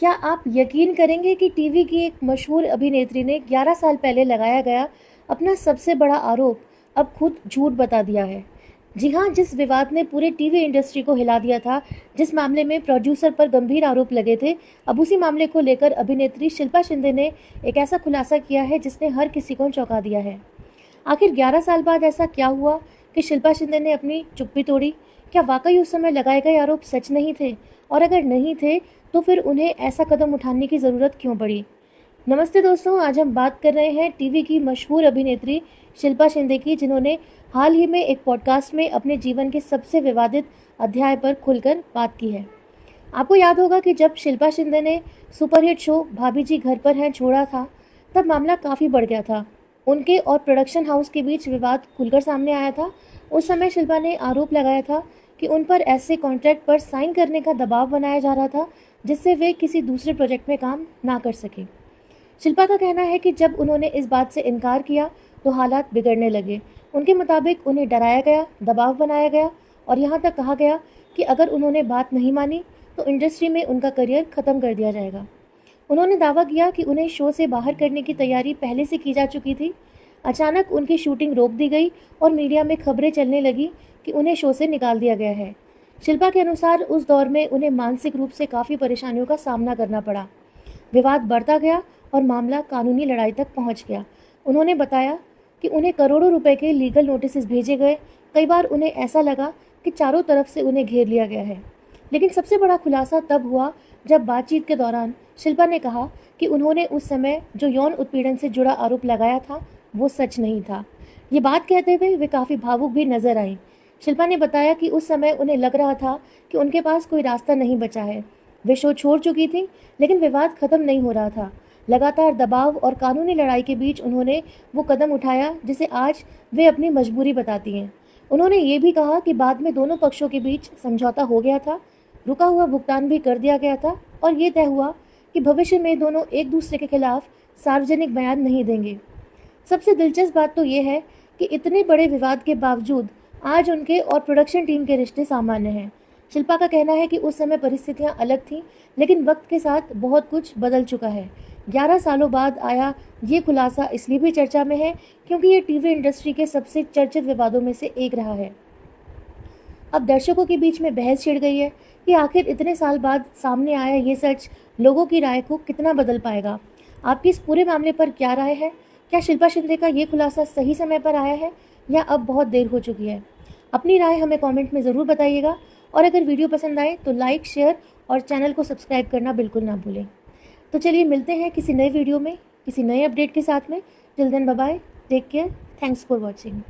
क्या आप यकीन करेंगे कि टीवी की एक मशहूर अभिनेत्री ने 11 साल पहले लगाया गया अपना सबसे बड़ा आरोप अब खुद झूठ बता दिया है। जी हाँ, जिस विवाद ने पूरे टीवी इंडस्ट्री को हिला दिया था, जिस मामले में प्रोड्यूसर पर गंभीर आरोप लगे थे, अब उसी मामले को लेकर अभिनेत्री शिल्पा शिंदे ने एक ऐसा खुलासा किया है जिसने हर किसी को चौंका दिया है। आखिर 11 साल बाद ऐसा क्या हुआ कि शिल्पा शिंदे ने अपनी चुप्पी तोड़ी? क्या वाकई उस समय लगाए गए आरोप सच नहीं थे? और अगर नहीं थे, तो फिर उन्हें ऐसा कदम उठाने की ज़रूरत क्यों पड़ी? नमस्ते दोस्तों, आज हम बात कर रहे हैं टीवी की मशहूर अभिनेत्री शिल्पा शिंदे की, जिन्होंने हाल ही में एक पॉडकास्ट में अपने जीवन के सबसे विवादित अध्याय पर खुलकर बात की है। आपको याद होगा कि जब शिल्पा शिंदे ने सुपरहिट शो भाभी जी घर पर हैं छोड़ा था, तब मामला काफ़ी बढ़ गया था। उनके और प्रोडक्शन हाउस के बीच विवाद खुलकर सामने आया था। उस समय शिल्पा ने आरोप लगाया था कि उन पर ऐसे कॉन्ट्रैक्ट पर साइन करने का दबाव बनाया जा रहा था जिससे वे किसी दूसरे प्रोजेक्ट में काम ना कर सके। शिल्पा का कहना है कि जब उन्होंने इस बात से इनकार किया तो हालात बिगड़ने लगे। उनके मुताबिक उन्हें डराया गया, दबाव बनाया गया और यहाँ तक कहा गया कि अगर उन्होंने बात नहीं मानी तो इंडस्ट्री में उनका करियर ख़त्म कर दिया जाएगा। उन्होंने दावा किया कि उन्हें शो से बाहर करने की तैयारी पहले से की जा चुकी थी। अचानक उनकी शूटिंग रोक दी गई और मीडिया में खबरें चलने लगी कि उन्हें शो से निकाल दिया गया है। शिल्पा के अनुसार उस दौर में उन्हें मानसिक रूप से काफ़ी परेशानियों का सामना करना पड़ा। विवाद बढ़ता गया और मामला कानूनी लड़ाई तक पहुंच गया। उन्होंने बताया कि उन्हें करोड़ों रुपए के लीगल नोटिस भेजे गए। कई बार उन्हें ऐसा लगा कि चारों तरफ से उन्हें घेर लिया गया है। लेकिन सबसे बड़ा खुलासा तब हुआ जब बातचीत के दौरान शिल्पा ने कहा कि उन्होंने उस समय जो यौन उत्पीड़न से जुड़ा आरोप लगाया था वो सच नहीं था। ये बात कहते हुए वे काफ़ी भावुक भी नजर आई। शिल्पा ने बताया कि उस समय उन्हें लग रहा था कि उनके पास कोई रास्ता नहीं बचा है। वे शो छोड़ चुकी थी, लेकिन विवाद खत्म नहीं हो रहा था। लगातार दबाव और कानूनी लड़ाई के बीच उन्होंने वो कदम उठाया जिसे आज वे अपनी मजबूरी बताती हैं। उन्होंने ये भी कहा कि बाद में दोनों पक्षों के बीच समझौता हो गया था, रुका हुआ भुगतान भी कर दिया गया था और ये तय हुआ कि भविष्य में दोनों एक दूसरे के खिलाफ सार्वजनिक बयान नहीं देंगे। सबसे दिलचस्प बात तो ये है कि इतने बड़े विवाद के बावजूद आज उनके और प्रोडक्शन टीम के रिश्ते सामान्य हैं। शिल्पा का कहना है कि उस समय परिस्थितियां अलग थीं, लेकिन वक्त के साथ बहुत कुछ बदल चुका है। 11 सालों बाद आया ये खुलासा इसलिए भी चर्चा में है क्योंकि ये टीवी इंडस्ट्री के सबसे चर्चित विवादों में से एक रहा है। अब दर्शकों के बीच में बहस छिड़ गई है कि आखिर इतने साल बाद सामने आया ये सच लोगों की राय को कितना बदल पाएगा। आपकी इस पूरे मामले पर क्या राय है? क्या शिल्पा शिंदे का ये खुलासा सही समय पर आया है या अब बहुत देर हो चुकी है? अपनी राय हमें कमेंट में ज़रूर बताइएगा और अगर वीडियो पसंद आए तो लाइक, शेयर और चैनल को सब्सक्राइब करना बिल्कुल ना भूलें। तो चलिए मिलते हैं किसी नए वीडियो में, किसी नए अपडेट के साथ में। Till then bye bye, take care, thanks for watching.